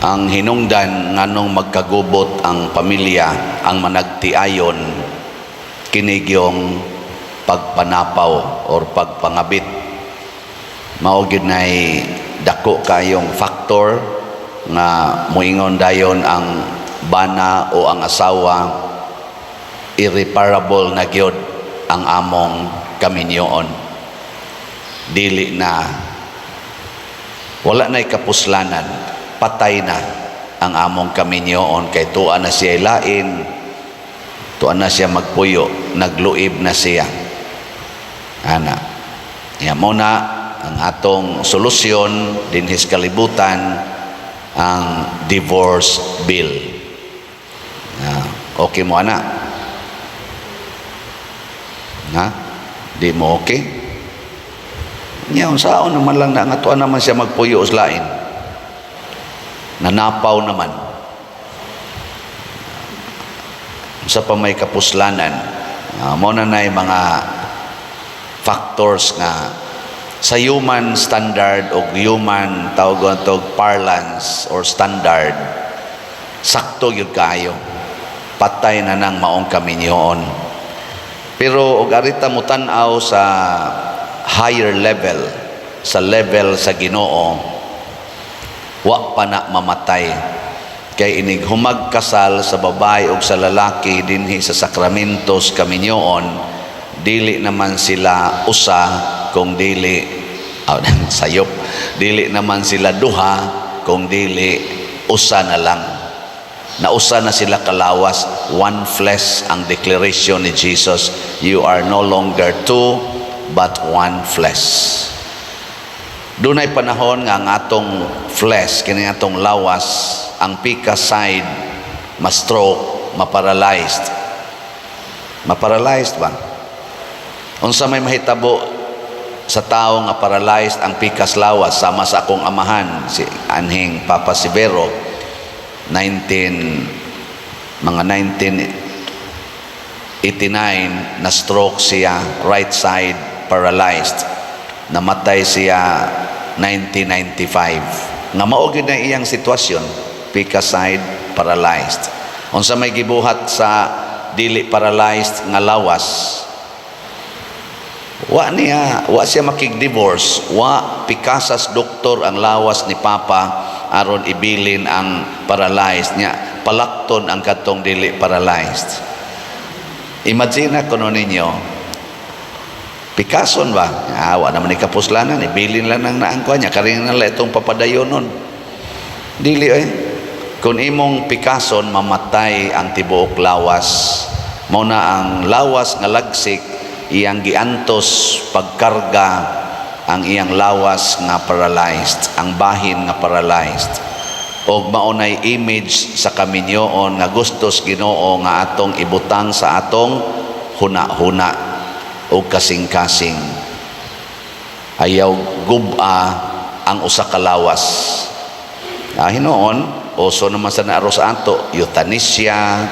ang hinungdan nganong magkagubot ang pamilya ang managtiayon kinigyong pagpanapaw or pagpangabit. Mao gid nay dako kayong factor nga moingon dayon ang bana o ang asawa irreparable na gyud ang among kaminyoon. Dili na, wala na'y kapuslanan, patay na ang among kaminyoon kay tuwa na siya lain, tuwa na siya magpuyo, nagluib na siya. Ana, mo na ang atong solusyon dinhis kalibutan, ang divorce bill. Okay mo ana? Ha? Di mo okay? Ngayon, saan naman lang na nga naman siya magpuyo uslain. Nanapaw naman. Sa pa may kapuslanan, muna na yung mga factors nga sa human standard o human tawag parlance or standard, sakto yun kayo. Patay na nang maong kaminyoon. Pero og arita mo tan-aw sa higher level, sa level sa Ginoo, wa pa na mamatay. Kay inig humagkasal sa babae o sa lalaki dinhi sa sakramentos kaminyoon, dili naman sila usa kung dili sayop, dili naman sila duha kung dili usa na lang. Nausa na sila kalawas, one flesh ang declaration ni Jesus. You are no longer two, but one flesh. Dunay panahon nga ang atong flesh, kini atong lawas, ang pika side, ma-stroke, ma-paralyzed. Ma-paralyzed ba? Unsa may mahitabo sa tao nga paralyzed ang pikas lawas, sama sa akong amahan, si Anhing Papa Sibero, mga 1989 na stroke siya, right side paralyzed. Namatay siya 1995. Nga mao gyud na iyang sitwasyon, pika side paralyzed. Unsa may gibuhat sa dili paralyzed nga lawas, wa siya makig-divorce, wa pikasas doktor ang lawas ni Papa aron ibilin ang paralyzed niya, palakton ang katong dili paralyzed. Imagine kuno ninyo, pikason ba? Wa naman ni kapuslanan, ibilin lang nang naangkwa niya, karing na itong papadayonon. Dili kung imong pikason, mamatay ang tibuok lawas. Mao na ang lawas nga lagsik, iyang giantos pagkarga ang iyang lawas nga paralyzed, ang bahin nga paralyzed. Og maunay image sa kaminyoon nga gustos Ginoo nga atong ibutang sa atong huna-huna o kasing-kasing. Ayaw guba ang usa ka lawas. Hinoon, oso naman sa naaros ato, euthanasia,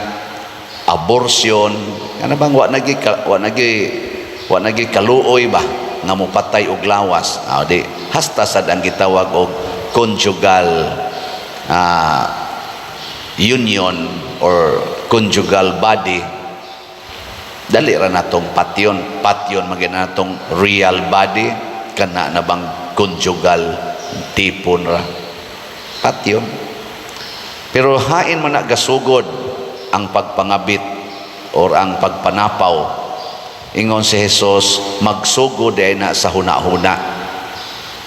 abortion, ano bang wa nagi kaluoy ba nga mupatay og lawas. Di hasta sad ang gitawag og conjugal union or conjugal body. Dali ra natong patyon magina natong real body, kana na bang conjugal tipon ra patyon. Pero hain man na gasugod ang pagpangabit or ang pagpanapaw. Ingon si Jesus, magsugod ay na sa huna-huna.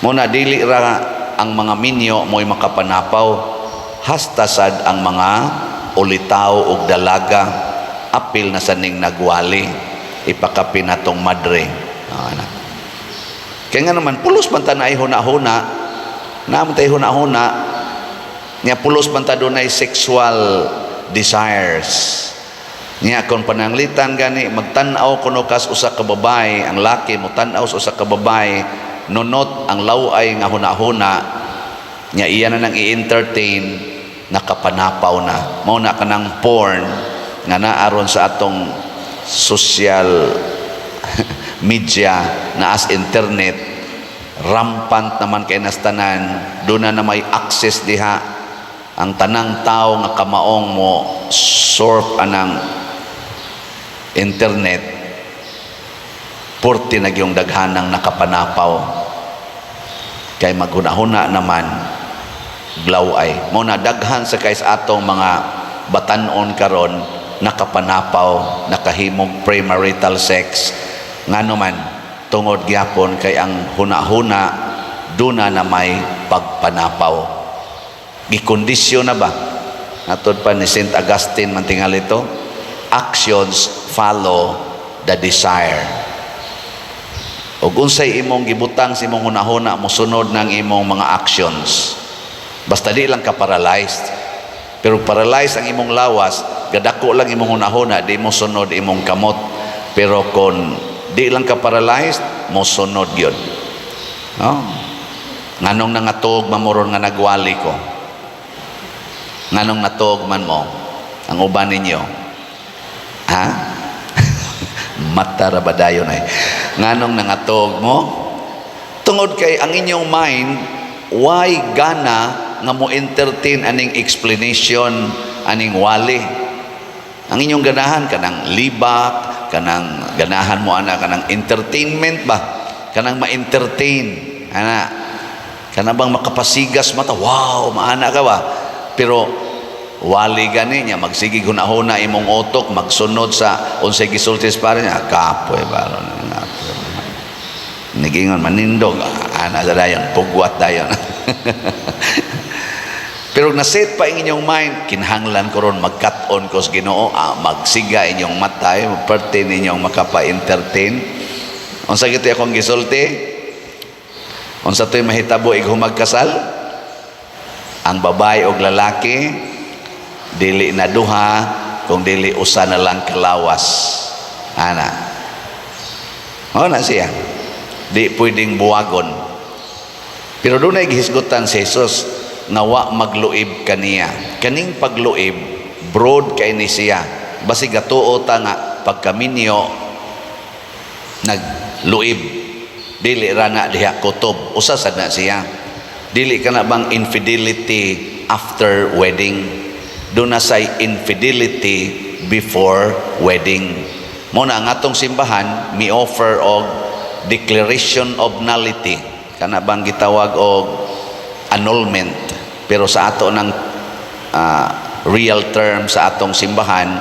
Muna dili ra ang mga minyo mo'y makapanapaw, hasta sad ang mga ulitaw ug dalaga, apil na saning nagwali, ipakapin natong madre. Kaya nga naman, pulos man ta na ay huna-huna, naman tayo huna-huna, niya pulos man ta doon ay sexual desires. Niya kung pananglitan gani magtan-aw kuno kas usa ka babae, ang laki mo tan-aw sa usa ka babae, nunot ang laway nga huna-huna, niya iya na nang i-entertain, nakapanapaw na. Mao na kanang porn nga naaron sa atong social media na as internet, rampant naman kay nastanan, doon na may access diha ang tanang tao nga kamaong mo surf anang internet, purti na yung daghanang nakapanapaw. Kay maghuna-huna naman, glaway. Muna daghan sa kay sa atong mga batanon karon nakapanapaw, nakahimog premarital sex. Ngano man, tungod gyapon kay ang huna-huna, duna na may pagpanapaw. Gikondisyon na ba? Natod pa ni St. Augustine mantingal ito, actions follow the desire. Ug unsay imong gibutang sa imong hunahuna, mosunod ng imong mga actions. Basta di lang ka paralyzed. Pero paralyzed ang imong lawas, gadako lang imong hunahuna, di mo sunod imong kamot. Pero kung di lang ka paralyzed, mo sunod yun. No? Nganong nangatog mamuron nga nagwali ko? Nganong natog man mo ang uban ninyo? Ha? Mata ra ba dayon ay? Nganong nangatog mo? Tungod kay ang inyong mind, why gana nga mo entertain aning explanation, aning wali? Ang inyong ganahan kanang libak, kanang ganahan mo ana kanang entertainment ba? Kanang ma-entertain, ana. Kana bang makapasigas mata? Wow, maana ka ba? Pero wali gani niya magsigi hunahuna imong utok magsunod sa unsay gisultis para niya kapoy baron nga. Nigingon manindog ana sa dayon pugwat dayon. Pero naset pa ang inyong mind, kinahanglan ko ron magkat-on ko sa Ginoo, magsiga inyong matay, parte ninyong makapa-entertain. Unsa gito akong gisulti? Unsa to'y mahitabo humagkasal? Ang babae o lalaki, dili na duha, kung dili usa na lang kalawas. Ana. O na siya. Di pwedeng buwagon. Pero doon ay gihisgutan si Jesus, nawa magluib kaniya. Kaning pagluib, broad kay ni siya. Basi gatuo ta nga pagkaminyo, nagluib. Dili rana diha kutob. Usa sad na siya. Dili ka na bang infidelity after wedding? Doon na say infidelity before wedding. Muna ang atong simbahan, mi-offer og declaration of nullity. Kana bang gitawag og annulment. Pero sa ato ng real term sa atong simbahan,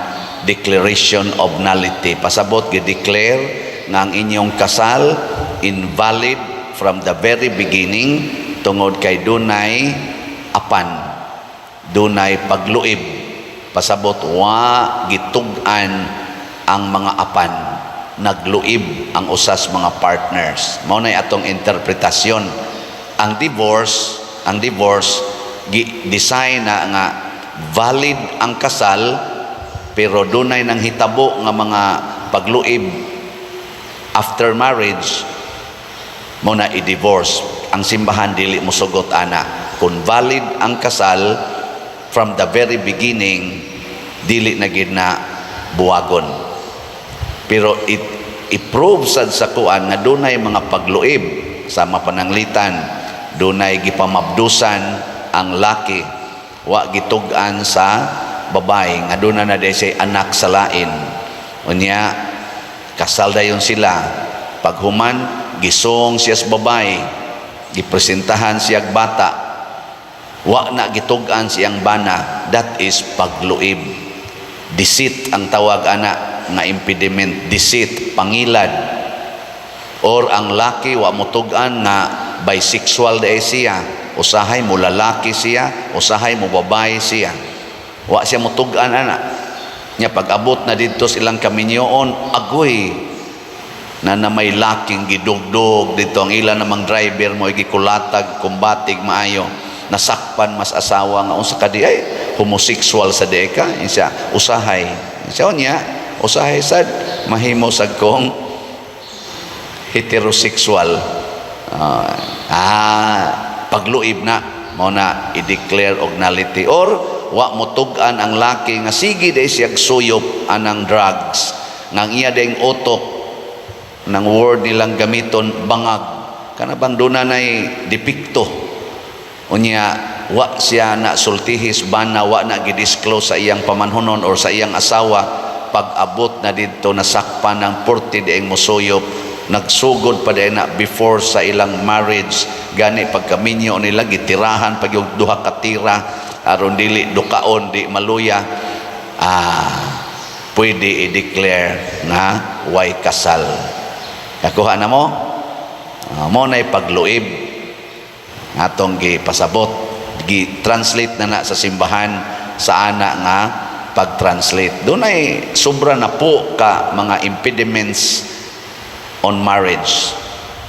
declaration of nullity. Pasabot gi-declare nga ang inyong kasal invalid from the very beginning tungod kay dunay apan, dunay pagluib. Pasabot wa gitug-an ang mga apan, nagluib ang usas mga partners. Mao nay atong interpretasyon. Ang divorce design na nga valid ang kasal pero dunay nang hitabo nga mga pagluib after marriage, mo na i-divorce. Ang simbahan dili mo sugot ana. Kung valid ang kasal from the very beginning, dili na gid na buwagon. Pero i-prove sad sa kuan nga dunay mga pagluib sa mapananglitan, dunay gipamabdusan ang laki, wa gitug-an sa babae nga duna na say anak sa lain. Unya kasal dayon sila. Paghuman, gisong siya sa babae, gipresentahan siya bata, wa na gitug-an siyang bana. That is pagluib. Deceit ang tawag ana nga impediment. Deceit, pangilad. Or ang laki wa mo tug-an nga bisexual day siya, usahay mo lalaki siya, usahay mo babae siya, wa siya mo tug-an ana. Nya pag-abot na dito silang kaminyoon, agoy na may laking gidugdog dito ang ilan namang driver mo gikulatag kumbatig maayo, nasakpan mas asawa nga unsa kadi ay homosexual sa deka insya usahay insya niya usahay sad mahimo sad kong heterosexual. Pagluib na mo na i-declare og nullity. Or wa mo tug-an ang laki nga sige day siya suyop anang drugs nga iya ding utok ng word nilang gamiton bangag kana bang duna nay depikto unya wa siya na sultihis bana, wa na gidisclose sa iyang pamanhunon or sa iyang asawa, pag-abot na dito nasakpan ng 40 dieng musuyop, nagsugod pa din na before sa ilang marriage, gani pagkaminyo nila gitirahan pag yung duha ka tira aron dili dukaon di maluya, pwede i-declare nga way kasal. Nakuha na mo? Mo na'y pagluib atong gipasabot, gi-translate na sa simbahan sa ana nga pag-translate. Doon ay sobra na po ka mga impediments on marriage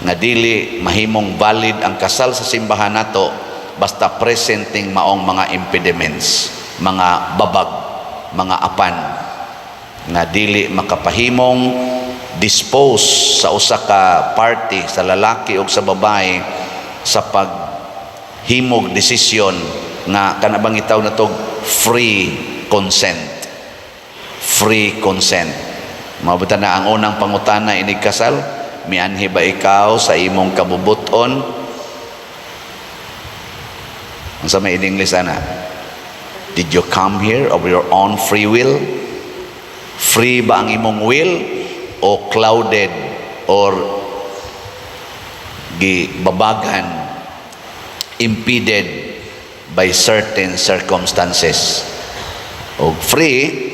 nga dili mahimong valid ang kasal sa simbahan nato basta presenting maong mga impediments, mga babag, mga apan nga dili makapahimong dispose sa usa ka party, sa lalaki o sa babae, sa paghimog desisyon nga kanabang itaw na to free consent. Free consent. Mabuta na ang unang pangutana inig kasal, mianhi ba ikaw sa imong kabubuton? Ang sa may in English ana, did you come here of your own free will? Free ba ang imong will o clouded or gibabagan, impeded by certain circumstances? O free,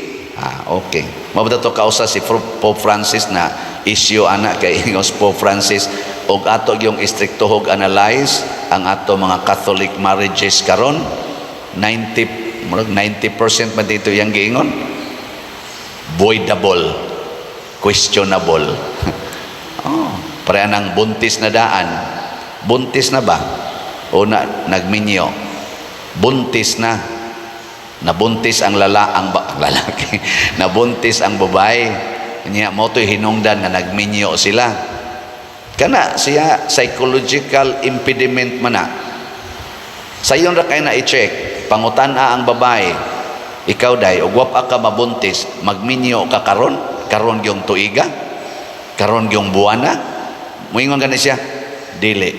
okay. Mabuta to kausa si Pope Francis na issue ana kay ingos Pope Francis, og ato yung istriktuhog analyze ang ato mga Catholic marriages karon, 90% man dito yang giingon voidable, questionable. Pare anang buntis na daan. Buntis na ba? O nagminyo? Buntis na. Nabuntis ang lalaki. Nabuntis ang babae. Niya mo to'y hinungdan na nagminyo sila. Kana siya psychological impediment man na. Sayon ra kay na i-check. Pangutana ang babae. Ikaw day, og wapa ka mabuntis, magminyo ka karon yung tuiga, karon yung buwana. Muingon gani siya, dili.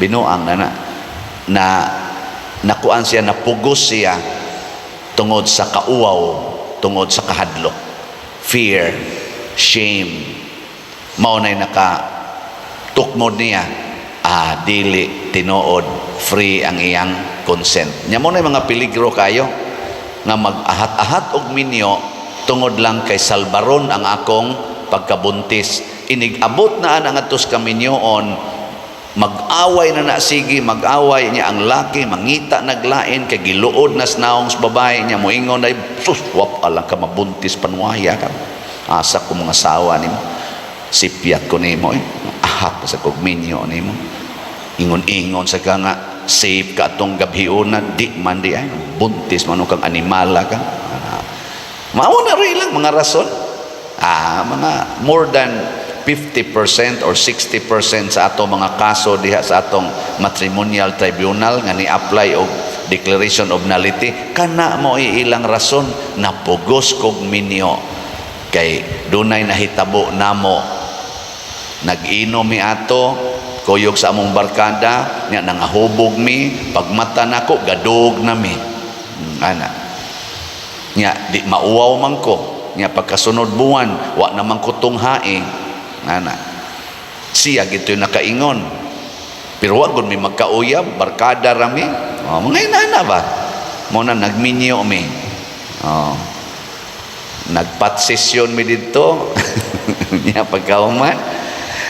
Binuang na nakuan siya, napugos siya tungod sa kauwaw, tungod sa kahadlok, fear, shame. Mao nay nakatukmod niya, dili tinuod free ang iyang consent. Nya mo na mga peligro kayo nga mag-ahat-ahat og minyo tungod lang kay salbaron ang akong pagkabuntis. Inig-abot na ang atos kaminyoon, mag-away na sige, mag-away niya ang laki, mangita naglain kay giluod na snaong sa babae niya, moingon ay sus, wap alang ka mabuntis panwaya ka. Asa ko mga sawa nimo, sipyat ko nimo, ahat sa kog minyo nimo. Ingon-ingon sa ka nga safe ka atong gabhiunan, di man di ay buntis man kang animala ka. Mao na rin lang mga rason. Mga more than 50% or 60% sa ato mga kaso diha sa atong matrimonial tribunal nga ni-apply og declaration of nullity, kana mo ilang rason napugos kog minyo kay dunay nahitabo namo, nag-inom mi ato, kuyog sa among barkada, nya nangahubog mi, pagmata nako gadog na mi. Ana. Nya di mauwaw man ko, nya pagkasunod buwan wa naman ko tunghae. Ana. Siya gito nakaingon. Pero wa gud mi magkauyab, barkada rami. Mga inana ba? Mo na nagminyo mi. Nagpat-session mi dito. Nya pagkauman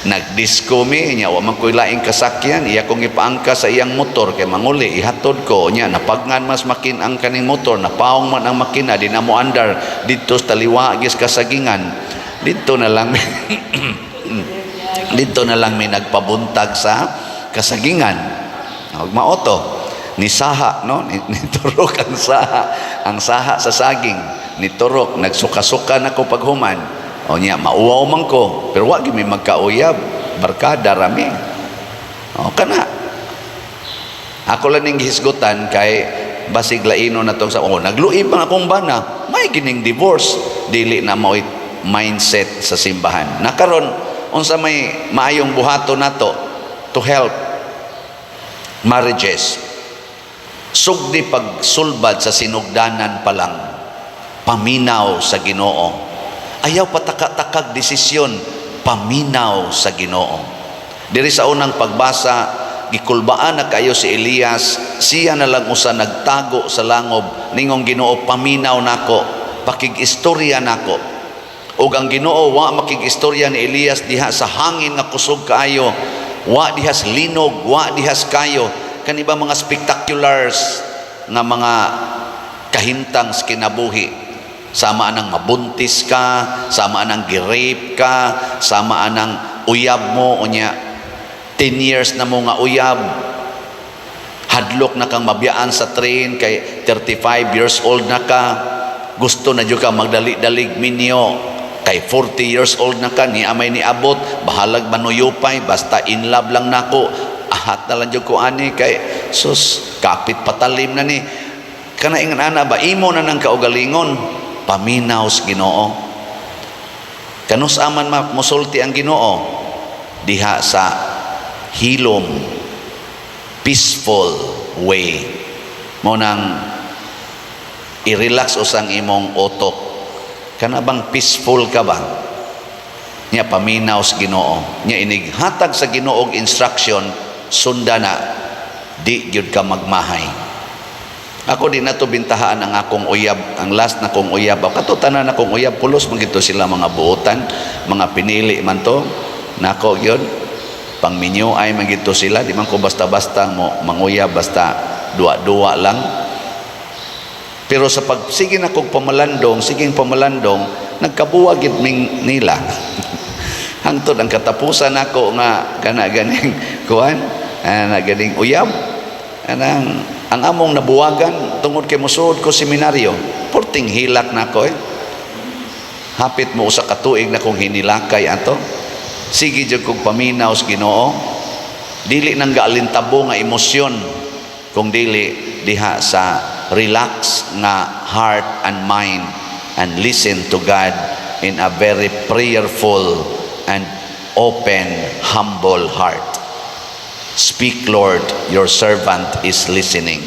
nagdisco mi, nya wa man ko'y laing kasakyan, iya kong ipaangka sa iyang motor kay manguli ihatod ko, nya napagnan mas makin ang kaning motor, napaong man ang makina, di na mo andar dito sa taliwa gis kasagingan. Dito na lang dito na lang may nagpabuntag sa kasagingan. Og maoto ni saha, no, ni turok ang saha sa saging, ni turok nagsuka-suka nako paghuman. O niya, mauwaw man ko. Pero wag mi magkauyab. Barkada rami. O kana. Ako lang ning hisgutan kay basig laino na tong sa nagluib ang akong bana. May kining divorce. Dili na mo mindset sa simbahan. Nakaron unsa may maayong buhato nato to help marriages. Sugdi pagsulbad sa sinugdanan pa lang, paminaw sa Ginoo. Ayaw pataka-takag desisyon, paminaw sa Ginoo. Diri sa unang pagbasa, gikulbaan na kayo si Elias, siya na lang usa nagtago sa langob, ningong Ginoo, paminaw nako, pakig-istorya nako. Ug ang Ginoo wa makig-istorya ni Elias diha sa hangin nga kusog kaayo, wa dihas linog, wa dihas kayo, kaniba mga spectaculars nga mga kahintang sa kinabuhi. Sama anang mabuntis ka, sama anang gi-rape ka, sama anang uyab mo, unya 10 years na mo nga uyab, hadlok na kang mabiyaan sa train, kay 35 years old na ka, gusto na dyo ka magdali-dalig minyo, kay 40 years old na ka, ni amay ni abot, bahalag manuyupay, basta in love lang nako, ahat na lang dyo ko ani, kay sus, kapit patalim na ni, kana ingan ana ba, imo na ng kaugalingon, paminaw sa Ginoo. Kanus aman musulti ang Ginoo diha sa hilom, peaceful way. Mo nang i-relax usang imong utok. Kana bang peaceful ka ba? Nya paminaw sa Ginoo. Nya inighatag sa Ginoo og instruction, sundana, di gyud ka magmahay. Ako din nato bintahaan ang akong uyab, ang last na kong uyab. Kato tanan akong uyab, pulos magito sila mga buotan, mga pinili man to. Nako yun, pang minyo ay magito sila. Di man ko basta-basta mo manguyab, basta dua-dua lang. Pero sa pag sige na kong pamalandong, nagkabuwagid ming nila. Hangtod ang katapusan ako nga kana ganing kuan, na ganing uyab, ang among nabuwagan tungod kay mosuod ko seminaryo, porting hilak na ko hapit mo usa ka tuig na kong hinilakay ato. Sige jud kog paminaw sa Ginoo, dili nang gaalintabo nga emosyon, kung dili diha sa relax nga heart and mind, and listen to God in a very prayerful and open, humble heart. Speak, Lord, your servant is listening.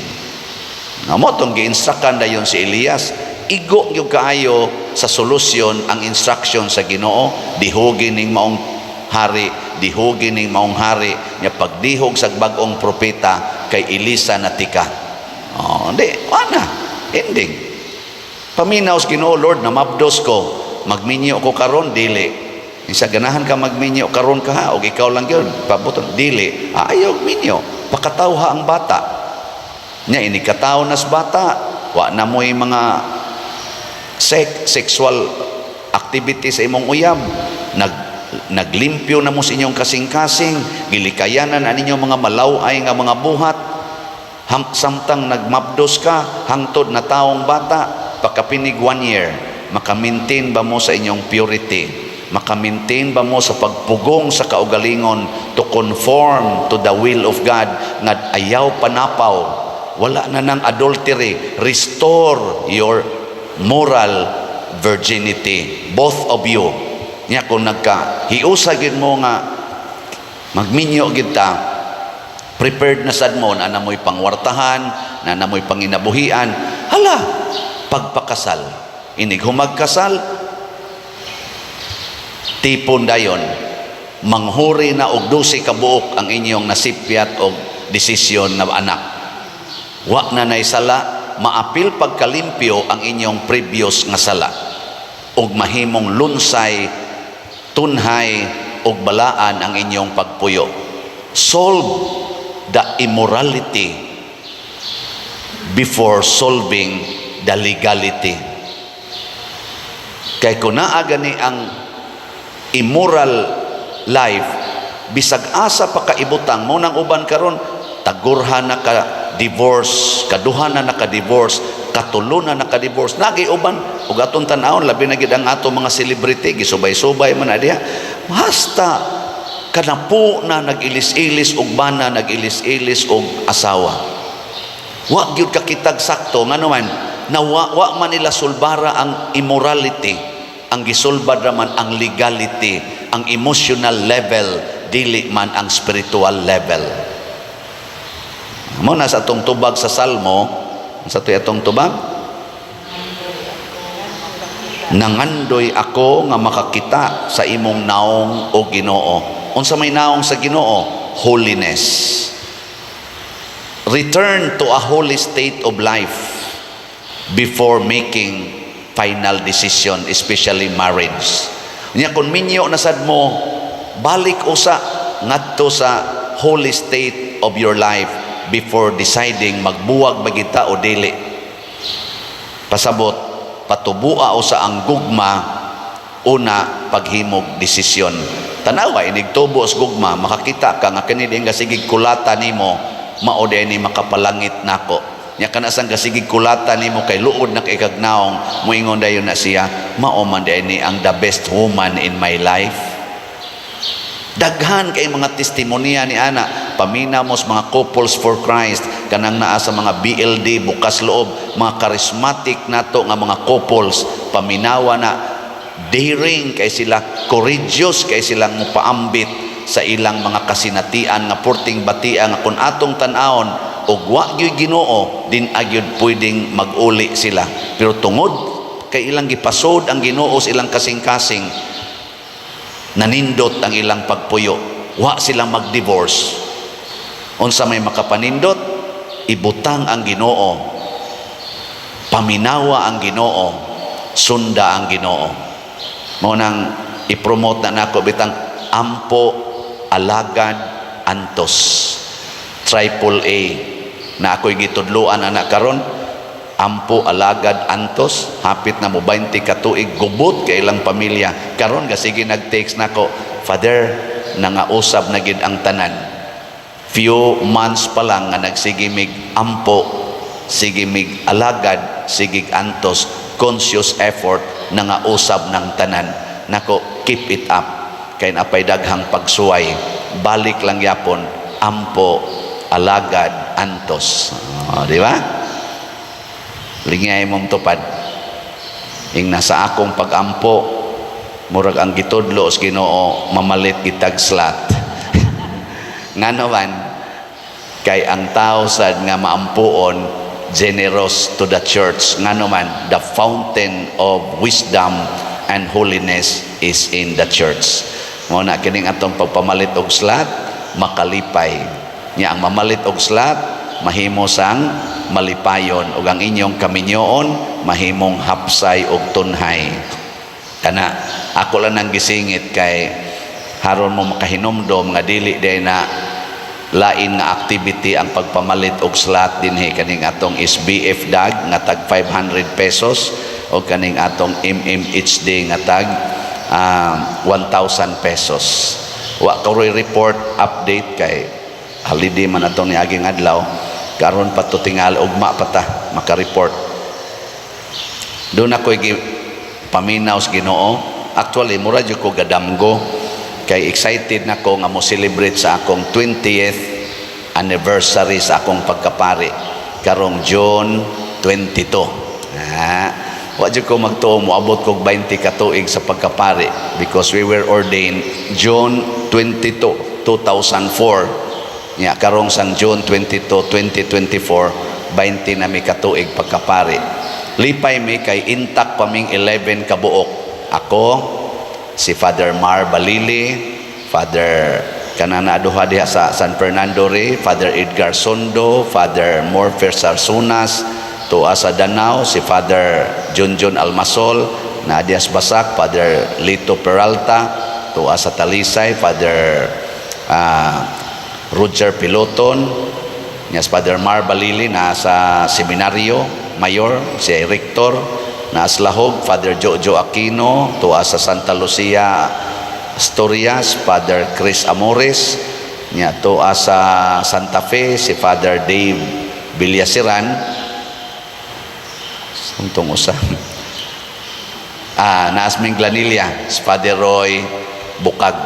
Namo tong gi-instructan dayon si Elias, igo gyud kaayo sa solusyon ang instruction sa Ginoo, dihugin ning maong hari, dihugin ning maong hari, nya pagdihog sa bag-ong propeta kay Elisa natika. Di, ana, ending. Paminaw sa Ginoo, Lord, namabdos ko, magminyo ko karon, dili. Isa ganahan ka magminyo karon ka ha, o ikaw lang yun, pabuton, dili, ayaw minyo, pakatawha ang bata. Nya inikataw nas bata, wa na mo'y mga sexual activity sa imong uyab, naglimpyo na mo sa inyong kasing-kasing, gilikayanan ang inyong mga malaway nga mga buhat, samtang nagmabdos ka, hangtod na taong bata, pagkapinig 1 year, makamintain ba mo sa inyong purity? Makamintain ba mo sa pagpugong sa kaugalingon to conform to the will of God, nga ayaw panapaw, wala na ng adultery, restore your moral virginity, both of you. Nya kung nagka-hiusa gid mo nga magminyo gid ta, prepared na sad mo na namoy pangwartahan, na namoy panginabuhian, hala, pagpakasal, inig humagkasal, tipon dayon, manghuri na og 12 ka buok ang inyong nasipyat og desisyon na anak. Wa na nay sala, maapil pagkalimpyo ang inyong previous nga sala, og mahimong lunsay, tunhay og balaan ang inyong pagpuyo. Solve the immorality before solving the legality. Kay kung naa gani ang immoral life, bisag asa pa kaibutang mo nang uban karon, tagurhan na ka divorce, kaduhan na naka-divorce, katulunan na naka-divorce, nagi uban ug aton tan-awon labi na gid ang ato mga celebrity gisubay-subay man diha, basta kanapo na nag-ilis-ilis og bana, nag-ilis-ilis og asawa. Wa gyud kakitag sakto ngano man na wa man nila sulbara ang immorality. Ang gisulbad raman ang legality, ang emotional level, dili man ang spiritual level. Mo na sa atong tubag sa Salmo, sa atong tubag, nangandoy ako nga makakita sa imong naong o Ginoo. Unsa may naong sa Ginoo? Holiness. Return to a holy state of life before making final decision, especially marriage. Nya kun minyo na sad mo, balik usa ngadto sa holy state of your life before deciding magbuwag ba kita o dili. Pasabot, patubua usa ang gugma una paghimog desisyon. Tanawa inig tubo sa gugma, makakita ka nga kani nga sigig kulata nimo, mao ni makapalangit nako. Nya kana sang kasigig kulata nimo kay luod na kay kagnaong, moingon dayon na siya, mao man ni ang the best woman in my life. Daghan kay mga testimonya ni ana, paminamos mga couples for Christ, kanang naa sa mga BLD bukas loob, mga charismatic nato nga mga couples, paminawa na daring kay sila, courageous kay silang mopaambit sa ilang mga kasinatian nga purting batia nga kun atong tan-awon og wa gyud Ginoo din agyud pwedeng mag-uli sila, pero tungod kay ilang gipasod ang Ginoo sa ilang kasing-kasing, nanindot ang ilang pagpuyo, wa silang mag-divorce. Unsa may makapanindot, ibutang ang Ginoo, paminawa ang Ginoo, sunda ang Ginoo. Mao nang i-promote na nako bitang ampo alagad antos, triple A na ako'y gitudloan anak karon. Ampo alagad antos, hapit na mo 20 ka tuig, gubot kay ilang pamilya. Karon ga sige nag-text nako, Father, nangausab na gid ang tanan. Few months pa lang nga nagsige mig ampo, sige mig alagad, sige antos, conscious effort, nangausab ng tanan. Nako, keep it up. Kay napay daghang pagsuway. Balik lang yapon, ampo alagad antos. Di ba? Lingay mong tupad. Ing nasa akong pagampo, murag ang gitudlo os Ginoo, mamalit gitag slat. Ngano man, kay ang tao sad nga maampuon, generous to the church. Ngano man, the fountain of wisdom and holiness is in the church. Mo na kining atong pagpamalit og slat, makalipay. Nya ang mamalit og slat, mahimo sang malipayon, ug ang inyong kaminyoon mahimong hapsay og tunhay. Kana ako lang nang gisingit kay haron mo makahinumdom nga dili day na lain nga activity ang pagpamalit og slot dinhi kaning atong SBF dag nga tag 500 pesos o kaning atong MMHD nga tag 1,000 pesos. Wa ko report update kay holiday man atong niaging adlaw, karon pa to tingal ugma pa ta maka-report. Doon ako paminaw sa Ginoo. Actually mura jud ko gadamgo kay excited na ko nga mo celebrate sa akong 20th anniversary sa akong pagkapari karong June 22. Wa jud ko magtuo moabot kog 20 ka tuig sa pagkapari because we were ordained June 22, 2004. Nya karong sang June 22, 2024, 20 na mi katuig pagkapari. Lipay mi kay intact paming 11 ka buok. Ako, si Father Mar Balili, Father kanana duha diha sa San Fernando ri, Father Edgar Sondo, Father Morfer Sarsunas, tuwa sa Danao si Father Junjun Almasol, na dias Basak, Father Lito Peralta, tuwa sa Talisay, Father Roger Piloton, yes, Father Mar Balili na sa seminaryo mayor, si Rector na Lahog, Father Jojo Aquino, tuwa sa Santa Lucia Asturias, Father Chris Amores, nya tuwa sa Santa Fe si Father Dave Villasiran, suntong usa. Naasming Glanilia, si Father Roy Bukag.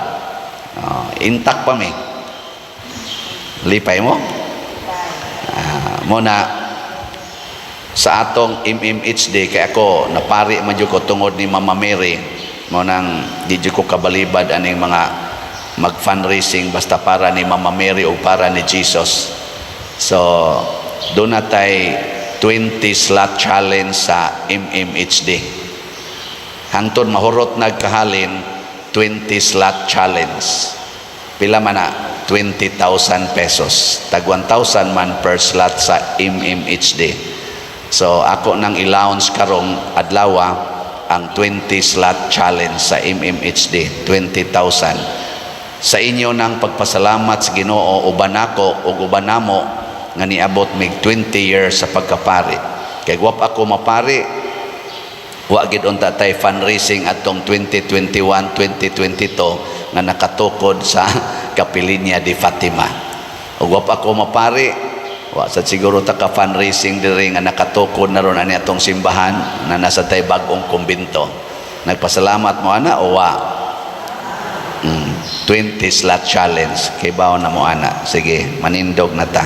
Intact pa mi. Lipay mo? Muna sa atong MMHD kay ako napari man jud ko tungod ni Mama Mary, mo nang di jud ko kabalibad aning mga mag fundraising basta para ni Mama Mary o para ni Jesus. So, doon na tayo 20 slot challenge sa MMHD. Hangtod mahurot nagkahalin, 20 slot challenge. Pila man na? 20,000 pesos. Tag 1,000 man per slot sa MMHD. So, ako nang i-launch karong adlawa ang 20 slot challenge sa MMHD, 20,000. Sa inyo nang pagpasalamat sa Ginoo, uban ako o uban namo nga niabot mig 20 years sa pagkapari. Kay wap ako mapari, wa gid unta tay fundraising atong 2021, 2022 nga nakatukod sa Kapilinya di Fatima. Ug wap ako mapari, wa sad siguro ta ka fundraising diri nga nakatukod na ron ani atong simbahan na nasa tay bag-ong kumbento. Nagpasalamat mo ana o wa? 20 slot challenge kay bawo na mo ana. Sige, manindog na ta.